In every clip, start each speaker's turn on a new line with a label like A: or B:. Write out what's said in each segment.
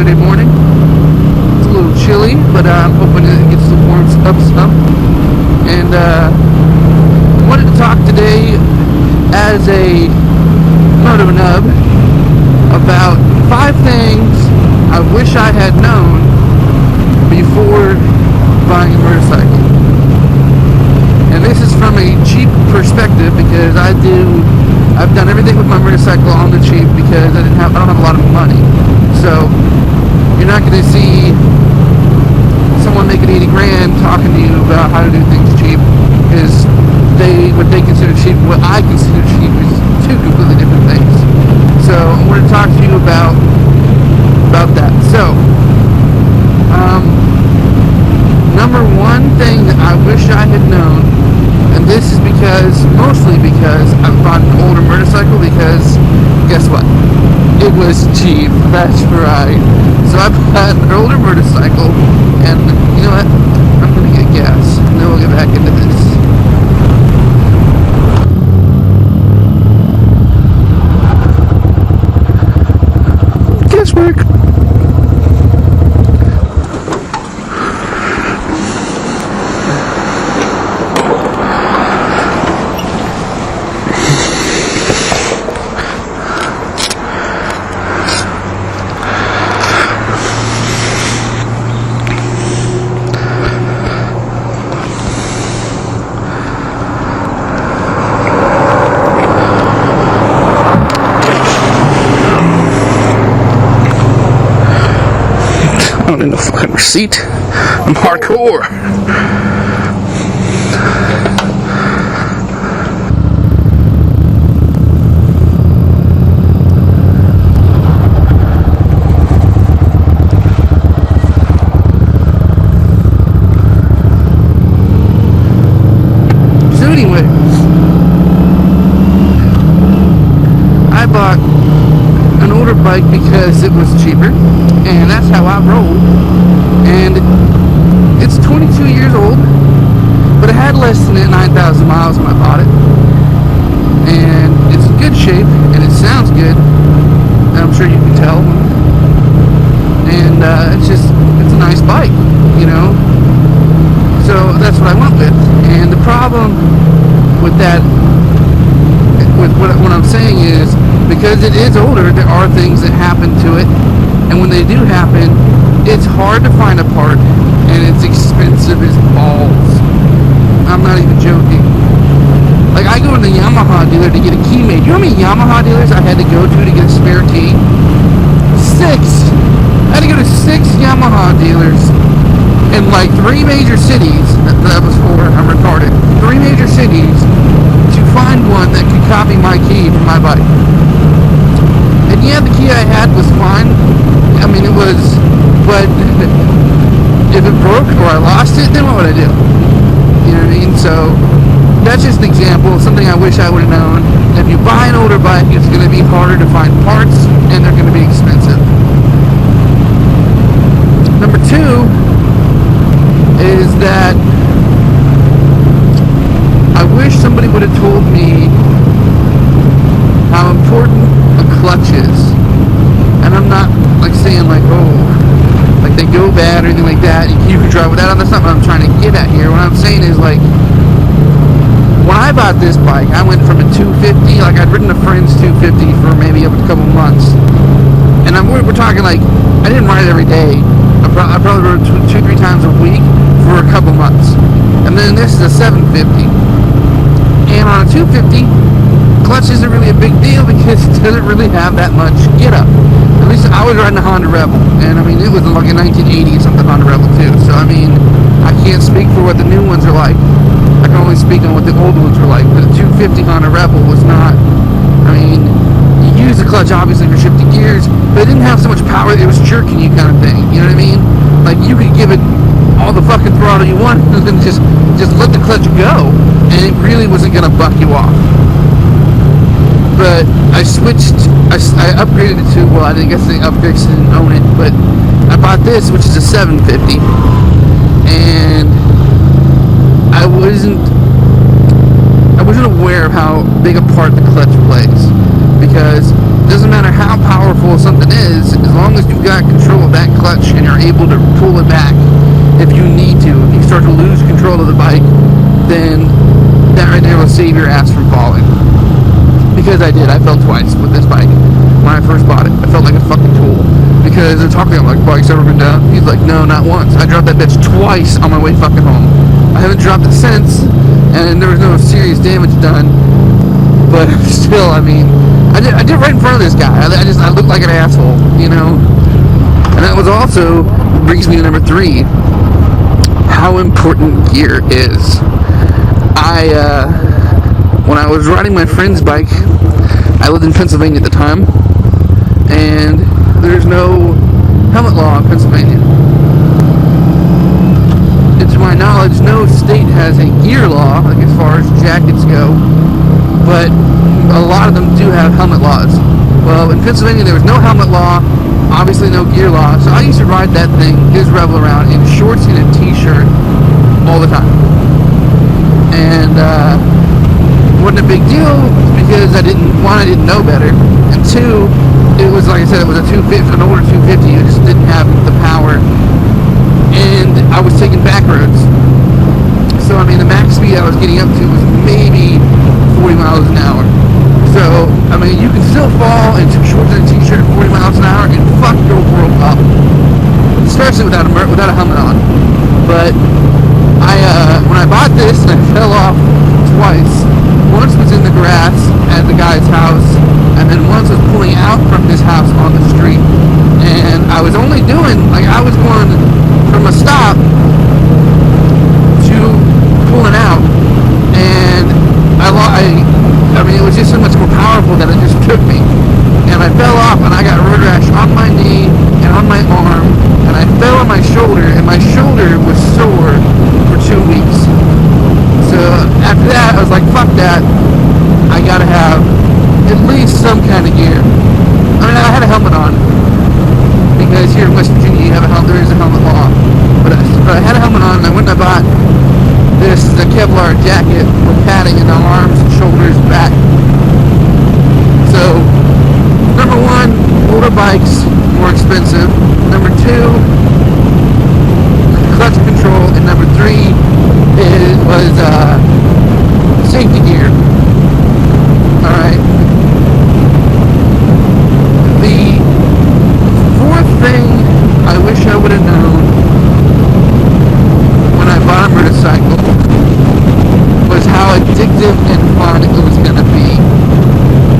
A: Saturday morning. It's a little chilly, but I'm hoping it gets to warm up some. And I wanted to talk today as a Moto nub about 5 things I wish I had known before buying a motorcycle. And this is from a cheap perspective because I've done everything with my motorcycle on the cheap because I don't have a lot of money. So you're not going to see someone making 80 grand talking to you about how to do things cheap, because what they consider cheap, what I consider cheap, is 2 completely different things. So I want to talk to you about that. So number 1 thing that I wish I had known, and this is mostly because I've bought an older motorcycle, because guess what? It was cheap. That's right. So I bought an older motorcycle, and you know what? I'm gonna get gas, and then we'll get back into this. Guesswork. I don't need no fucking receipt. I'm hardcore. So anyway, I bought an older bike because it was cheaper, and that's how I roll. And it's 22 years old, but it had less than 9,000 miles when I bought it, and it's in good shape, and it sounds good. I'm sure you can tell. And it's a nice bike, you know. So that's what I went with. And the problem with that, with what I'm saying is, because it is older, there are things that happen to it, and when they do happen, it's hard to find a part, and it's expensive as balls. I'm not even joking. Like, I go to the Yamaha dealer to get a key made. You know how many Yamaha dealers I had to go to get a spare key? 6! I had to go to 6 Yamaha dealers in like 3 major cities. That was 4, I'm retarded. 3 major cities to find one that could copy my key for my bike. And yeah, the key I had was fine. I mean, it was, but if it broke or I lost it, then what would I do? You know what I mean? So that's just an example of something I wish I would have known. If you buy an older bike, it's going to be harder to find parts, and they're going to be expensive. Number 2 is that I wish somebody would have told me how important a clutch is. And I'm not like saying like, oh, like they go bad or anything like that, you can drive without them. That's not what I'm trying to get at here. What I'm saying is, like, when I bought this bike, I went from a 250, like I'd ridden a friend's 250 for maybe a couple months, and we're talking like, I didn't ride it every day. I probably rode 2-3 times a week for a couple months. And then this is a 750, and on a 250, clutch isn't really a big deal because it doesn't really have that much get up. At least I was riding a Honda Rebel, and I mean, it was like a 1980 something Honda Rebel too. So I mean, I can't speak for what the new ones are like. I can only speak on what the old ones were like. But the 250 Honda Rebel was not, I mean, you use the clutch obviously for shifting gears, but it didn't have so much power. It was jerking you kind of thing. You know what I mean? Like, you could give it all the fucking throttle you want and then just let the clutch go, and it really wasn't gonna buck you off. But I upgraded it to, well, I guess the upgrades didn't own it, but I bought this, which is a 750, and I wasn't aware of how big a part the clutch plays, because it doesn't matter how powerful something is, as long long as you've got control of that clutch and you're able to pull it back if you need to, if you start to lose control of the bike, then that right there will save your ass from falling. Because I did. I fell twice with this bike when I first bought it. I felt like a fucking tool. Because they're talking about, like, bike's ever been down? He's like, no, not once. I dropped that bitch twice on my way fucking home. I haven't dropped it since, and there was no serious damage done. But still, I mean, I did right in front of this guy. I looked like an asshole, you know? And that was also, brings me to number 3, how important gear is. When I was riding my friend's bike, I lived in Pennsylvania at the time, and there's no helmet law in Pennsylvania. And to my knowledge, no state has a gear law, like as far as jackets go, but a lot of them do have helmet laws. Well, in Pennsylvania there was no helmet law, obviously no gear law, so I used to ride that thing, his Rebel, around in shorts and a t-shirt all the time. And wasn't a big deal because I didn't know better, and 2, it was, like I said, it was a 250, an older 250. It just didn't have the power, and I was taking back roads. So I mean, the max speed I was getting up to was maybe 40 miles an hour. So I mean, you can still fall into shorts and a t-shirt at 40 miles an hour and fuck your world up, especially without a helmet on. But when I bought this, I fell off twice. Once was in the grass at the guy's house, and then once was pulling out from his house on the street. And I was only doing, like, I was going from a stop to pulling out, and I mean, it was just so much more powerful that it just took me. And I fell off, and I got road rash on my knee and on my arm, and I fell on my shoulder, and my shoulder was sore for 2 weeks. So after that, I was like, fuck that. I gotta have at least some kind of gear. I mean, I had a helmet on, because here in West Virginia, there is a helmet law. But I had a helmet on, and I went and I bought the Kevlar jacket with padding in the arms, shoulders, back. So, number 1, older bikes, more expensive. Number 2, clutch control. And number 3 was safety gear. Alright. The 4th thing I wish I would have known when I bought a motorcycle was how addictive and fun it was going to be.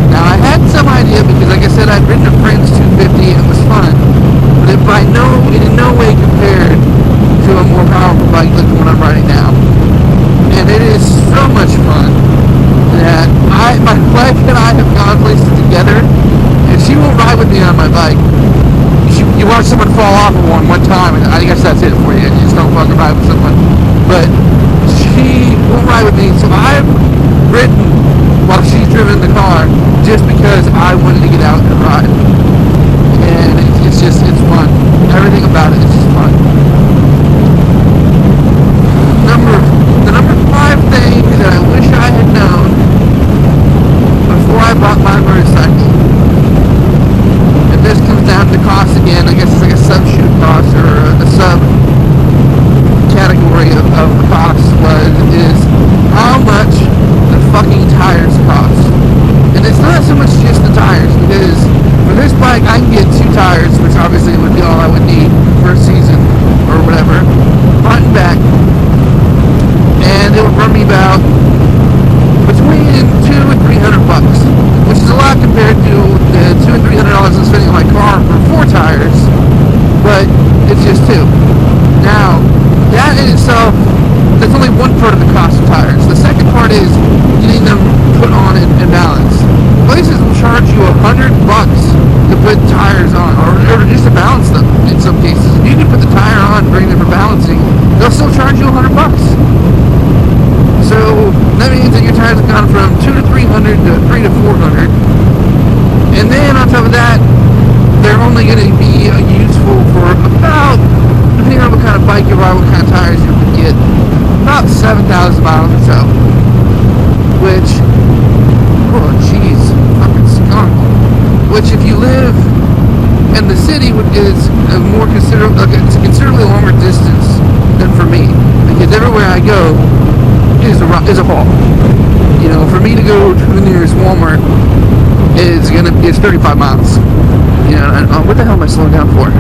A: Now, I had some idea because, like I said, I'd ridden a friend's 250 and it was fun, but it in no way compared to a more powerful bike like the one I'm riding now. And it is so much fun that my wife and I have gone places together, and she won't ride with me on my bike. You watch someone fall off of one time, and I guess that's it for you. You just don't fucking ride with someone. But she won't ride with me, so I've ridden while she's driven the car just because I wanted to get out and ride. And it's fun. Everything about it is just fun. The number 5 thing that I wish I had known before I bought my motorcycle, and this comes down to cost again, I guess it's like a sub-shoot cost or a sub-category of cost, is how much the fucking tires cost. And it's not so much just the tires, because for this bike I can get 2 tires, which obviously would be all I would need for a season or whatever, front and back, and it would run me about between $200 and $300, which is a lot compared to the $200 and $300 I'm spending on my car for 4 tires, but it's just 2. Now, that in itself, that's only one part of the cost of tires. The second part is getting them put on and balanced. Places will charge you $100 to put tires on, or just to balance them in some cases. If you can put the tire on, bring them for balancing, they'll still charge you $100. So that means that your tires have gone from $200 to $300 to $300 to $400, and then on top of that, they're only going to be useful for about, depending on what kind of bike you ride, what kind of tires you can get, about 7,000 miles or so. Which, oh jeez, fucking skunk. Which, if you live in the city, city is a more it's a considerably longer distance than for me, because everywhere I go is a haul. You know, for me to go to the nearest Walmart is 35 miles. You know, and what the hell am I slowing down for?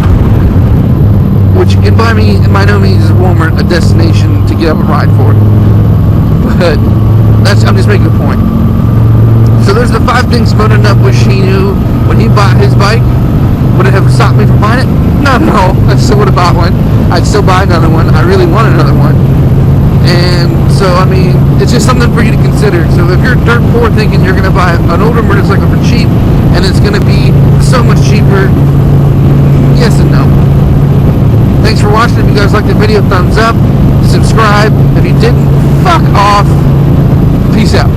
A: Which, by no means is Walmart a destination to get up and ride for. But I'm just making a point. So there's the 5 things Moto Nub wish he knew when he bought his bike. Would it have stopped me from buying it? No. I still would have bought one. I'd still buy another one. I really want another one. And so, I mean, it's just something for you to consider. So if you're dirt poor thinking you're going to buy an older motorcycle for cheap, and it's going to be so much cheaper, yes and no. Thanks for watching. If you guys liked the video, thumbs up, subscribe. If you didn't, fuck off. Peace out.